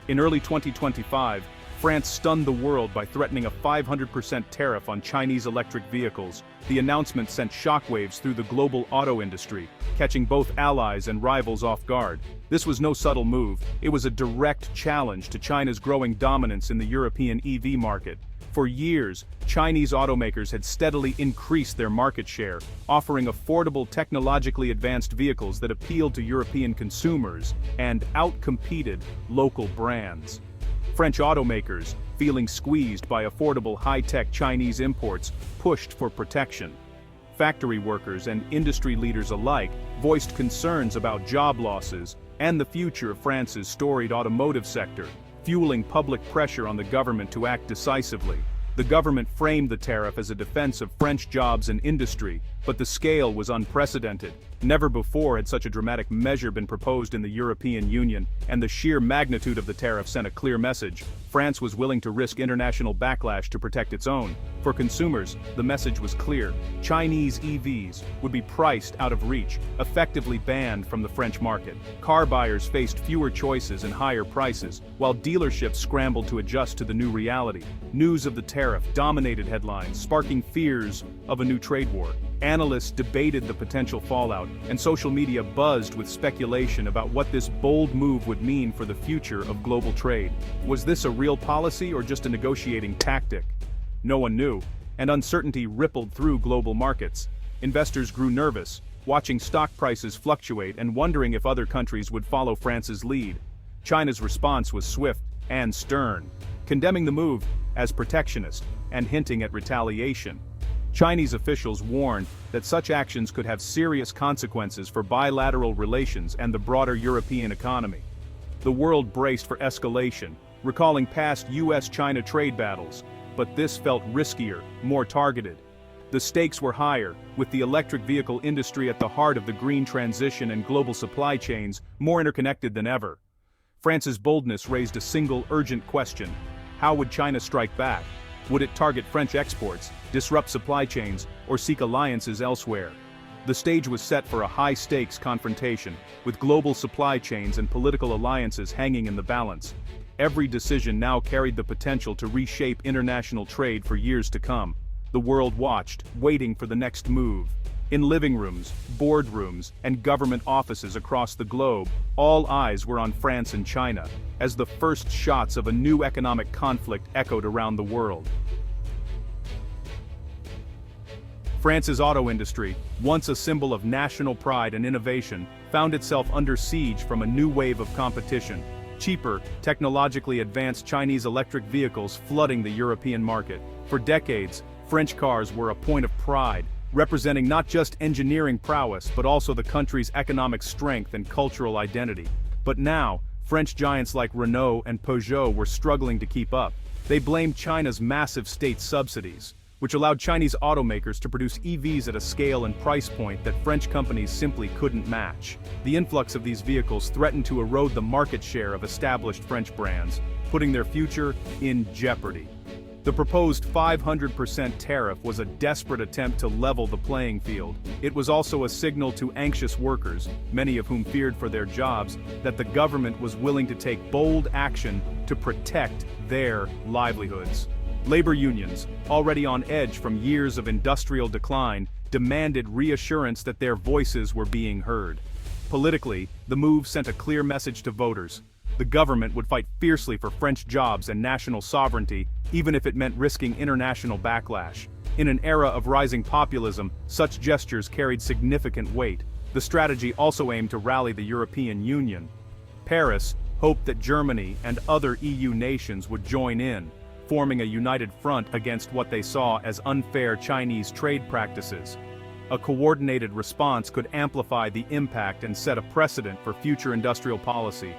In early 2025, France stunned the world by threatening a 500% tariff on Chinese electric vehicles. The announcement sent shockwaves through the global auto industry, catching both allies and rivals off guard. This was no subtle move, it was a direct challenge to China's growing dominance in the European EV market. For years, Chinese automakers had steadily increased their market share, offering affordable technologically advanced vehicles that appealed to European consumers and outcompeted local brands. French automakers, feeling squeezed by affordable high-tech Chinese imports, pushed for protection. Factory workers and industry leaders alike voiced concerns about job losses and the future of France's storied automotive sector, fueling public pressure on the government to act decisively. The government framed the tariff as a defense of French jobs and industry, but the scale was unprecedented. Never before had such a dramatic measure been proposed in the European Union, and the sheer magnitude of the tariff sent a clear message. France was willing to risk international backlash to protect its own. For consumers, the message was clear. Chinese EVs would be priced out of reach, effectively banned from the French market. Car buyers faced fewer choices and higher prices, while dealerships scrambled to adjust to the new reality. News of the tariff dominated headlines, sparking fears of a new trade war. Analysts debated the potential fallout, and social media buzzed with speculation about what this bold move would mean for the future of global trade. Was this a real policy or just a negotiating tactic? No one knew, and uncertainty rippled through global markets. Investors grew nervous, watching stock prices fluctuate and wondering if other countries would follow France's lead. China's response was swift and stern, condemning the move as protectionist and hinting at retaliation. Chinese officials warned that such actions could have serious consequences for bilateral relations and the broader European economy. The world braced for escalation, recalling past US-China trade battles, but this felt riskier, more targeted. The stakes were higher, with the electric vehicle industry at the heart of the green transition and global supply chains more interconnected than ever. France's boldness raised a single urgent question: how would China strike back? Would it target French exports, disrupt supply chains, or seek alliances elsewhere? The stage was set for a high-stakes confrontation, with global supply chains and political alliances hanging in the balance. Every decision now carried the potential to reshape international trade for years to come. The world watched, waiting for the next move. In living rooms, boardrooms, and government offices across the globe, all eyes were on France and China, as the first shots of a new economic conflict echoed around the world. France's auto industry, once a symbol of national pride and innovation, found itself under siege from a new wave of competition. Cheaper, technologically advanced Chinese electric vehicles flooding the European market. For decades, French cars were a point of pride, representing not just engineering prowess but also the country's economic strength and cultural identity. But now, French giants like Renault and Peugeot were struggling to keep up. They blamed China's massive state subsidies, which allowed Chinese automakers to produce EVs at a scale and price point that French companies simply couldn't match. The influx of these vehicles threatened to erode the market share of established French brands, putting their future in jeopardy. The proposed 500% tariff was a desperate attempt to level the playing field. It was also a signal to anxious workers, many of whom feared for their jobs, that the government was willing to take bold action to protect their livelihoods. Labor unions, already on edge from years of industrial decline, demanded reassurance that their voices were being heard. Politically, the move sent a clear message to voters. The government would fight fiercely for French jobs and national sovereignty, even if it meant risking international backlash. In an era of rising populism, such gestures carried significant weight. The strategy also aimed to rally the European Union. Paris hoped that Germany and other EU nations would join in, forming a united front against what they saw as unfair Chinese trade practices. A coordinated response could amplify the impact and set a precedent for future industrial policy.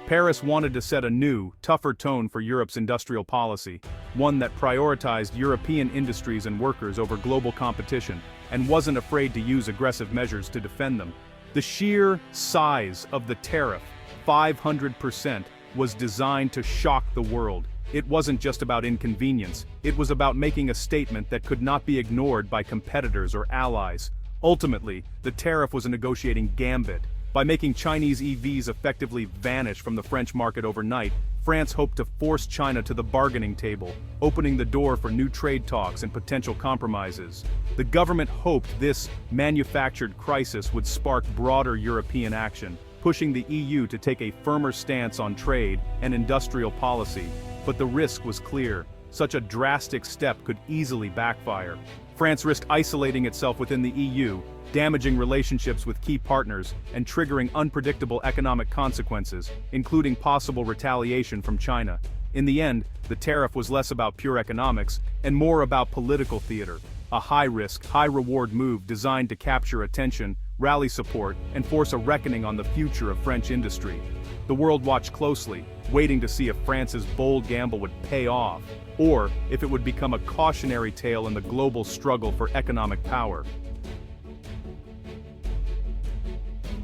Paris wanted to set a new, tougher tone for Europe's industrial policy, one that prioritized European industries and workers over global competition, and wasn't afraid to use aggressive measures to defend them. The sheer size of the tariff, 500%, was designed to shock the world. It wasn't just about inconvenience, it was about making a statement that could not be ignored by competitors or allies. Ultimately, the tariff was a negotiating gambit. By making Chinese EVs effectively vanish from the French market overnight, France hoped to force China to the bargaining table, opening the door for new trade talks and potential compromises. The government hoped this manufactured crisis would spark broader European action, pushing the EU to take a firmer stance on trade and industrial policy. But the risk was clear. Such a drastic step could easily backfire. France risked isolating itself within the EU, damaging relationships with key partners, and triggering unpredictable economic consequences, including possible retaliation from China. In the end, the tariff was less about pure economics and more about political theater, a high-risk, high-reward move designed to capture attention, rally support, and force a reckoning on the future of French industry. The world watched closely, waiting to see if France's bold gamble would pay off, or if it would become a cautionary tale in the global struggle for economic power.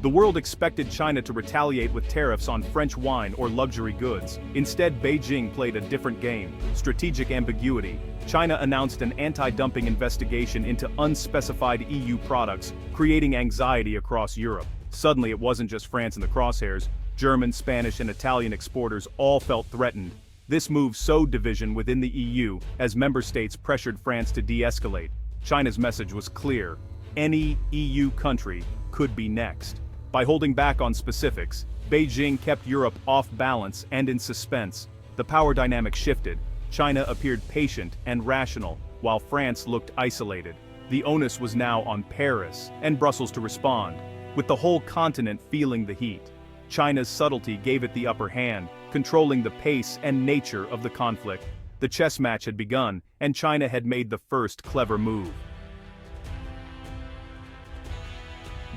The world expected China to retaliate with tariffs on French wine or luxury goods. Instead, Beijing played a different game: strategic ambiguity. China announced an anti-dumping investigation into unspecified EU products, creating anxiety across Europe. Suddenly, it wasn't just France in the crosshairs. German, Spanish, and Italian exporters all felt threatened. This move sowed division within the EU as member states pressured France to de-escalate. China's message was clear: any EU country could be next. By holding back on specifics, Beijing kept Europe off balance and in suspense. The power dynamic shifted. China appeared patient and rational, while France looked isolated. The onus was now on Paris and Brussels to respond, with the whole continent feeling the heat. China's subtlety gave it the upper hand, controlling the pace and nature of the conflict. The chess match had begun, and China had made the first clever move.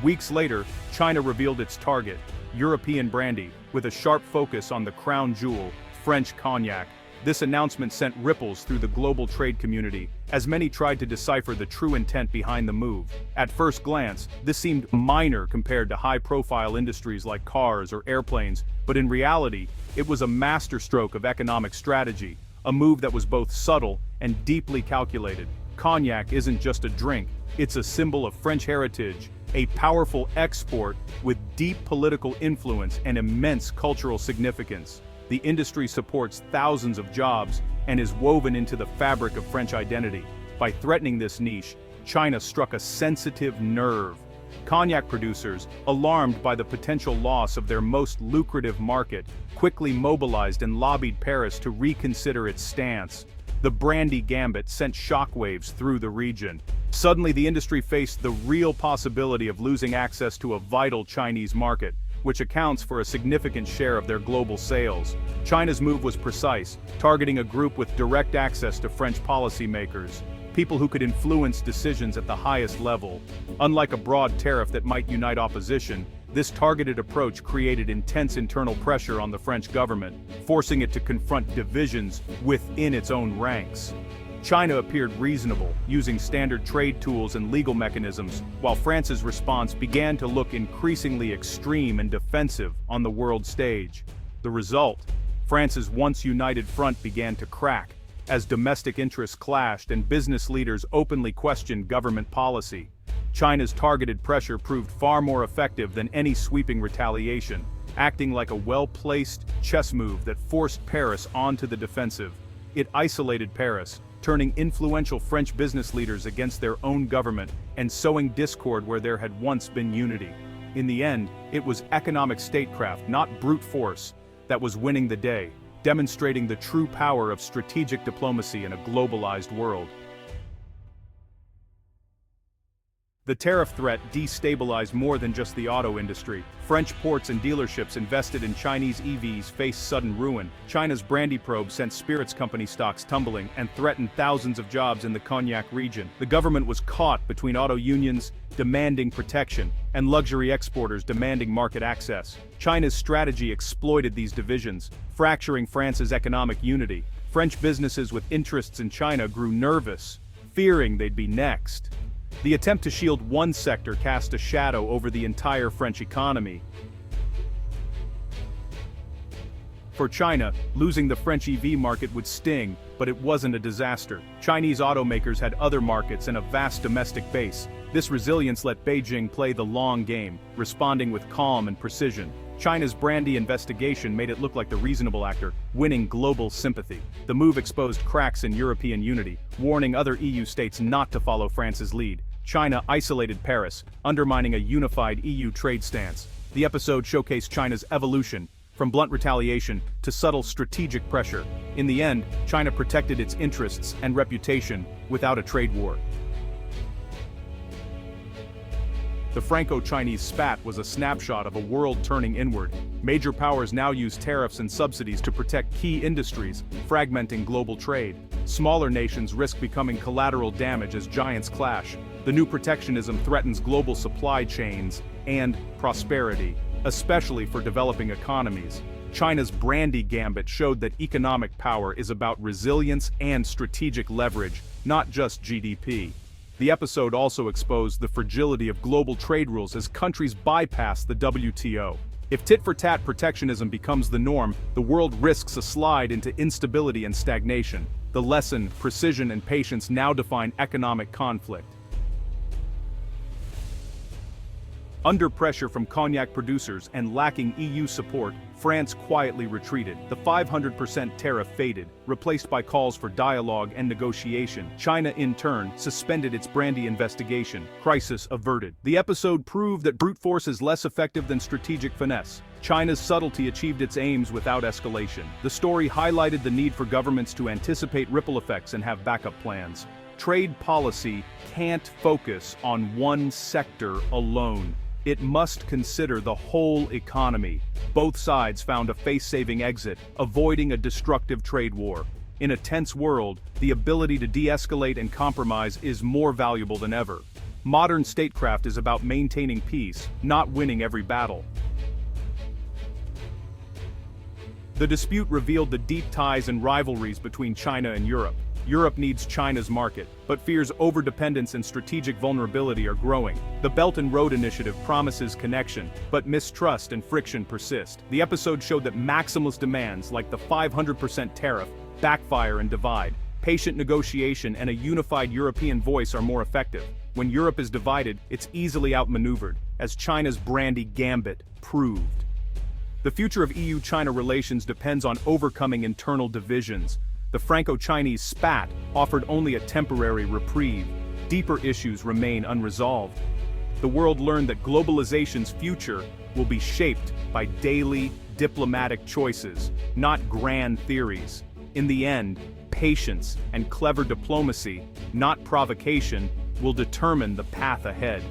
Weeks later, China revealed its target, European brandy, with a sharp focus on the crown jewel, French cognac. This announcement sent ripples through the global trade community, as many tried to decipher the true intent behind the move. At first glance, this seemed minor compared to high-profile industries like cars or airplanes, but in reality, it was a masterstroke of economic strategy, a move that was both subtle and deeply calculated. Cognac isn't just a drink, it's a symbol of French heritage, a powerful export with deep political influence and immense cultural significance. The industry supports thousands of jobs and is woven into the fabric of French identity. By threatening this niche, China struck a sensitive nerve. Cognac producers, alarmed by the potential loss of their most lucrative market, quickly mobilized and lobbied Paris to reconsider its stance. The brandy gambit sent shockwaves through the region. Suddenly, the industry faced the real possibility of losing access to a vital Chinese market, which accounts for a significant share of their global sales. China's move was precise, targeting a group with direct access to French policymakers, people who could influence decisions at the highest level. Unlike a broad tariff that might unite opposition, this targeted approach created intense internal pressure on the French government, forcing it to confront divisions within its own ranks. China appeared reasonable, using standard trade tools and legal mechanisms, while France's response began to look increasingly extreme and defensive on the world stage. The result: France's once united front began to crack, as domestic interests clashed and business leaders openly questioned government policy. China's targeted pressure proved far more effective than any sweeping retaliation, acting like a well-placed chess move that forced Paris onto the defensive. It isolated Paris, turning influential French business leaders against their own government and sowing discord where there had once been unity. In the end, it was economic statecraft, not brute force, that was winning the day, demonstrating the true power of strategic diplomacy in a globalized world. The tariff threat destabilized more than just the auto industry. French ports and dealerships invested in Chinese EVs faced sudden ruin. China's brandy probe sent spirits company stocks tumbling and threatened thousands of jobs in the Cognac region. The government was caught between auto unions demanding protection and luxury exporters demanding market access. China's strategy exploited these divisions, fracturing France's economic unity. French businesses with interests in China grew nervous, fearing they'd be next. The attempt to shield one sector cast a shadow over the entire French economy. For China, losing the French EV market would sting, but it wasn't a disaster. Chinese automakers had other markets and a vast domestic base. This resilience let Beijing play the long game, responding with calm and precision. China's Brandy investigation made it look like the reasonable actor, winning global sympathy. The move exposed cracks in European unity, warning other EU states not to follow France's lead. China isolated Paris, undermining a unified EU trade stance. The episode showcased China's evolution, from blunt retaliation to subtle strategic pressure. In the end, China protected its interests and reputation without a trade war. The Franco-Chinese spat was a snapshot of a world turning inward. Major powers now use tariffs and subsidies to protect key industries, fragmenting global trade. Smaller nations risk becoming collateral damage as giants clash. The new protectionism threatens global supply chains and prosperity, especially for developing economies. China's Brandy gambit showed that economic power is about resilience and strategic leverage, not just GDP. The episode also exposed the fragility of global trade rules as countries bypass the WTO. If tit-for-tat protectionism becomes the norm, the world risks a slide into instability and stagnation. The lesson, precision and patience now define economic conflict. Under pressure from cognac producers and lacking EU support, France quietly retreated. The 500% tariff faded, replaced by calls for dialogue and negotiation. China, in turn, suspended its Brandy investigation. Crisis averted. The episode proved that brute force is less effective than strategic finesse. China's subtlety achieved its aims without escalation. The story highlighted the need for governments to anticipate ripple effects and have backup plans. Trade policy can't focus on one sector alone. It must consider the whole economy. Both sides found a face-saving exit, avoiding a destructive trade war. In a tense world, the ability to de-escalate and compromise is more valuable than ever. Modern statecraft is about maintaining peace, not winning every battle. The dispute revealed the deep ties and rivalries between China and Europe. Europe needs China's market, but fears overdependence and strategic vulnerability are growing. The Belt and Road Initiative promises connection, but mistrust and friction persist. The episode showed that maximalist demands, like the 500% tariff, backfire and divide. Patient negotiation and a unified European voice are more effective. When Europe is divided, it's easily outmaneuvered, as China's Brandy gambit proved. The future of EU-China relations depends on overcoming internal divisions. The Franco-Chinese spat offered only a temporary reprieve. Deeper issues remain unresolved. The world learned that globalization's future will be shaped by daily diplomatic choices, not grand theories. In the end, patience and clever diplomacy, not provocation, will determine the path ahead.